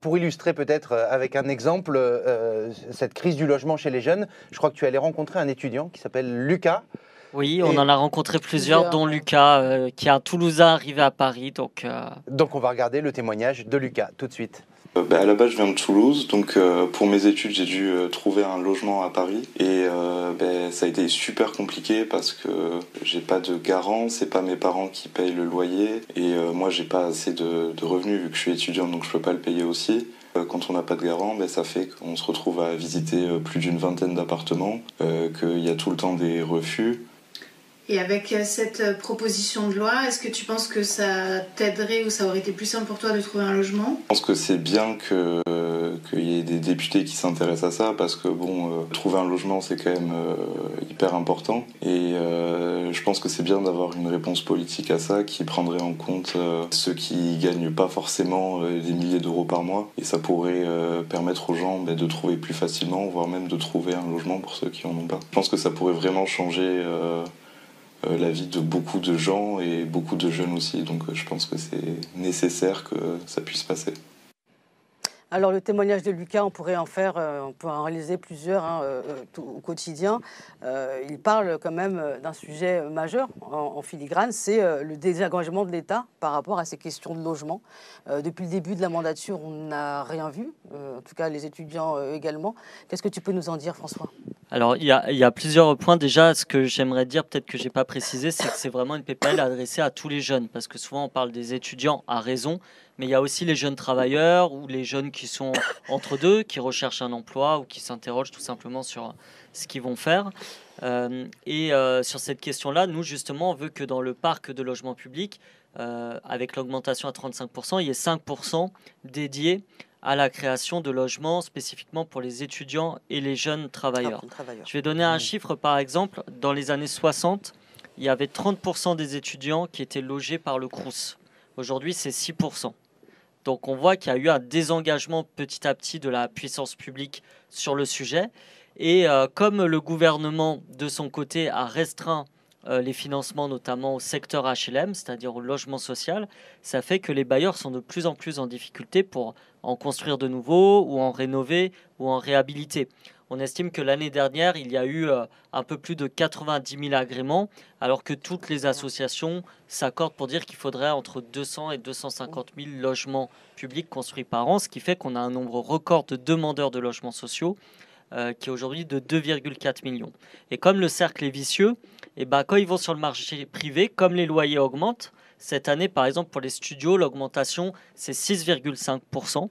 pour illustrer peut-être avec un exemple cette crise du logement chez les jeunes, je crois que tu allais rencontrer un étudiant qui s'appelle Lucas. Oui, on Et en a rencontré plusieurs, dont Ouais. Lucas, qui est un Toulousain arrivé à Paris. donc on va regarder le témoignage de Lucas tout de suite. À la base, je viens de Toulouse, donc pour mes études, j'ai dû trouver un logement à Paris. Et ça a été super compliqué parce que j'ai pas de garant, c'est pas mes parents qui payent le loyer. Et moi, j'ai pas assez de revenus vu que je suis étudiant, donc je peux pas le payer aussi. Quand on n'a pas de garant, ça fait qu'on se retrouve à visiter plus d'une vingtaine d'appartements, qu'il y a tout le temps des refus. Et avec cette proposition de loi, est-ce que tu penses que ça t'aiderait ou ça aurait été plus simple pour toi de trouver un logement? Je pense que c'est bien qu'il y ait des députés qui s'intéressent à ça parce que trouver un logement c'est quand même hyper important et je pense que c'est bien d'avoir une réponse politique à ça qui prendrait en compte ceux qui gagnent pas forcément des milliers d'euros par mois et ça pourrait permettre aux gens de trouver plus facilement voire même de trouver un logement pour ceux qui en ont pas. Je pense que ça pourrait vraiment changer la vie de beaucoup de gens et beaucoup de jeunes aussi. Donc je pense que c'est nécessaire que ça puisse passer. Alors le témoignage de Lucas, on pourrait en faire, on peut en réaliser plusieurs au quotidien. Il parle quand même d'un sujet majeur en filigrane, c'est le désengagement de l'État par rapport à ces questions de logement. Depuis le début de la mandature, on n'a rien vu, en tout cas les étudiants également. Qu'est-ce que tu peux nous en dire, François ? Alors, il y a plusieurs points. Déjà, ce que j'aimerais dire, peut-être que je n'ai pas précisé, c'est que c'est vraiment une PPL adressée à tous les jeunes. Parce que souvent, on parle des étudiants à raison, mais il y a aussi les jeunes travailleurs ou les jeunes qui sont entre deux, qui recherchent un emploi ou qui s'interrogent tout simplement sur ce qu'ils vont faire. Sur cette question-là, nous, justement, on veut que dans le parc de logement public, avec l'augmentation à 35%, il y ait 5% dédiés à la création de logements spécifiquement pour les étudiants et les jeunes travailleurs. Je vais donner un chiffre, par exemple. Dans les années 60, il y avait 30% des étudiants qui étaient logés par le Crous. Aujourd'hui, c'est 6%. Donc on voit qu'il y a eu un désengagement petit à petit de la puissance publique sur le sujet. Et comme le gouvernement, de son côté, a restreint les financements, notamment au secteur HLM, c'est-à-dire au logement social, ça fait que les bailleurs sont de plus en plus en difficulté pour en construire de nouveaux ou en rénover ou en réhabiliter. On estime que l'année dernière, il y a eu un peu plus de 90 000 agréments, alors que toutes les associations s'accordent pour dire qu'il faudrait entre 200 et 250 000 logements publics construits par an, ce qui fait qu'on a un nombre record de demandeurs de logements sociaux qui est aujourd'hui de 2,4 millions. Et comme le cercle est vicieux, quand ils vont sur le marché privé, comme les loyers augmentent, cette année, par exemple, pour les studios, l'augmentation, c'est 6,5%.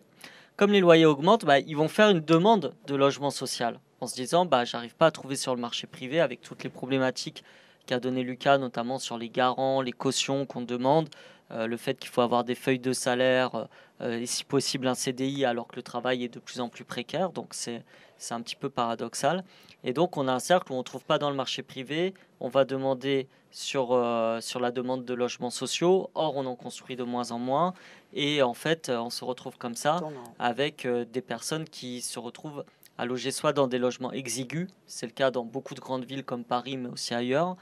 Comme les loyers augmentent, ils vont faire une demande de logement social en se disant j'arrive pas à trouver sur le marché privé avec toutes les problématiques qu'a donné Lucas, notamment sur les garants, les cautions qu'on demande, le fait qu'il faut avoir des feuilles de salaire et si possible un CDI alors que le travail est de plus en plus précaire. Donc c'est un petit peu paradoxal. Et donc on a un cercle où on ne trouve pas dans le marché privé, on va demander sur la demande de logements sociaux, or on en construit de moins en moins. Et en fait, on se retrouve comme ça avec des personnes qui se retrouvent à loger soit dans des logements exigus, c'est le cas dans beaucoup de grandes villes comme Paris, mais aussi ailleurs,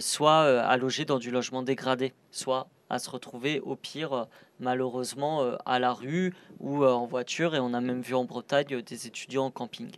soit à loger dans du logement dégradé, soit à se retrouver au pire, malheureusement, à la rue ou en voiture. Et on a même vu en Bretagne des étudiants en camping.